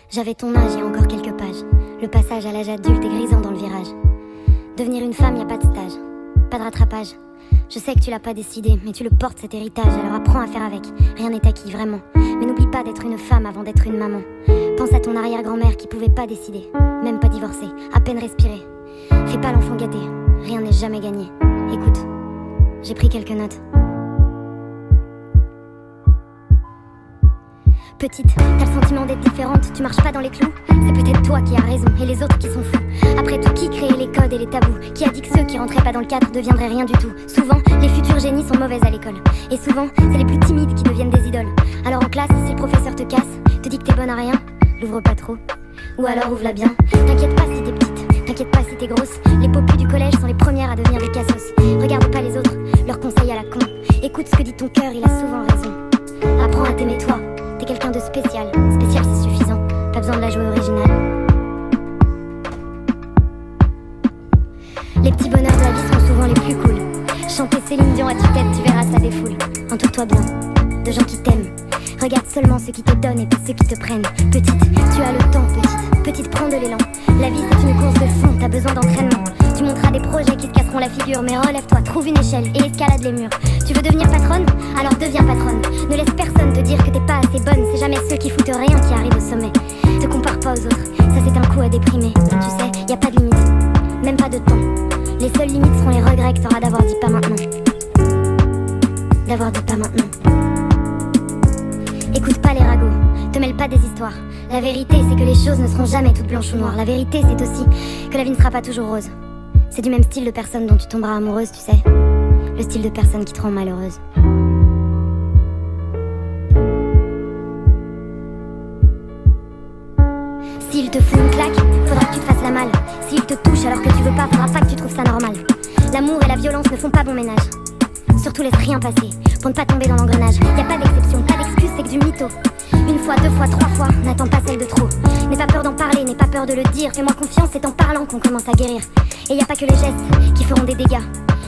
J'avais ton âge et encore quelques pages. Le passage à l'âge adulte est grisant dans le virage. Devenir une femme, y a pas de stage, pas de rattrapage. Je sais que tu l'as pas décidé, mais tu le portes cet héritage. Alors apprends à faire avec, rien n'est acquis vraiment. Mais n'oublie pas d'être une femme avant d'être une maman. Pense à ton arrière-grand-mère qui pouvait pas décider, même pas divorcer, à peine respirer. Fais pas l'enfant gâté, rien n'est jamais gagné. Écoute, j'ai pris quelques notes. Petite, t'as le sentiment d'être différente, tu marches pas dans les clous. C'est peut-être toi qui as raison et les autres qui sont fous. Après tout, qui créait les codes et les tabous? Qui a dit que ceux qui rentraient pas dans le cadre deviendraient rien du tout? Souvent, les futurs génies sont mauvaises à l'école. Et souvent, c'est les plus timides qui deviennent des idoles. Alors en classe, si le professeur te casse, te dit que t'es bonne à rien, l'ouvre pas trop, ou alors ouvre-la bien. T'inquiète pas si t'es petite, t'inquiète pas si t'es grosse. Les popus du collège sont les premières à devenir des cassos. Regarde pas les autres, leurs conseils à la con. Écoute ce que dit ton cœur, il a souvent raison. Apprends à t'aimer toi. T'es quelqu'un de spécial, spécial c'est suffisant, pas besoin de la jouer originale. Les petits bonheurs de la vie sont souvent les plus cool. Chanter Céline Dion à tue-tête, tu verras ça défoule. Entoure-toi bien, de gens qui t'aiment. Regarde seulement ceux qui te donnent et pas ceux qui te prennent. Petite, tu as le temps, petite, prends de l'élan. La vie c'est une course de fond, t'as besoin d'entraînement. Tu monteras des projets qui te casseront la figure, mais relève-toi, trouve une échelle et escalade les murs. Tu veux devenir patronne? Alors deviens patronne. Ne laisse personne te dire que t'es pas assez bonne. C'est jamais ceux qui foutent rien qui arrivent au sommet. Te compare pas aux autres, ça c'est un coup à déprimer. Tu sais, y a pas de limite, même pas de temps. Les seules limites seront les regrets que t'auras d'avoir dit pas maintenant. D'avoir dit pas maintenant. Écoute pas les ragots, te mêle pas des histoires. La vérité c'est que les choses ne seront jamais toutes blanches ou noires. La vérité c'est aussi que la vie ne sera pas toujours rose. C'est du même style de personne dont tu tomberas amoureuse, tu sais. Le style de personne qui te rend malheureuse. S'il te fout une claque, faudra que tu te fasses la malle. S'il te touche alors que tu veux pas, faudra pas que tu trouves ça normal. L'amour et la violence ne font pas bon ménage. Surtout laisse rien passer, pour ne pas tomber dans l'engrenage. Y a pas d'exception, pas d'excuse, c'est que du mytho. Une fois, deux fois, trois fois, n'attends pas celle de trop. N'aie pas peur d'en parler, n'aie pas peur de le dire. Fais-moi confiance, c'est en parlant qu'on commence à guérir. Et y a pas que les gestes qui feront des dégâts.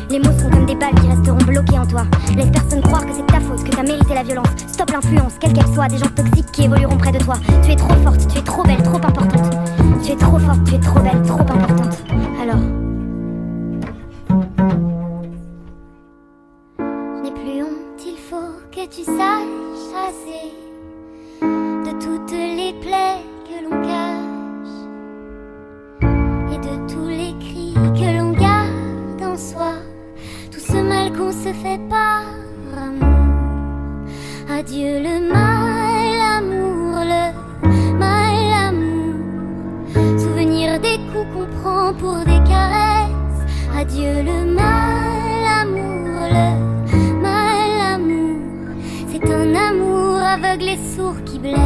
Les mots sont comme des balles qui resteront bloquées en toi. Laisse personne croire que c'est ta faute, que t'as mérité la violence. Stop l'influence, quelle qu'elle soit, des gens toxiques qui évolueront près de toi. Tu es trop forte, tu es trop belle, trop importante. Tu es trop forte, tu es trop belle, trop importante. Alors je n'ai plus honte, il faut que tu saches assez de toutes les plaies que l'on cache et de tous les cris que l'on garde en soi. Tout ce mal qu'on se fait par amour. Adieu le mal, l'amour, le mal, l'amour. Souvenir des coups qu'on prend pour des caresses. Adieu le mal, l'amour, le mal, l'amour. C'est un amour aveugle et sourd qui blesse.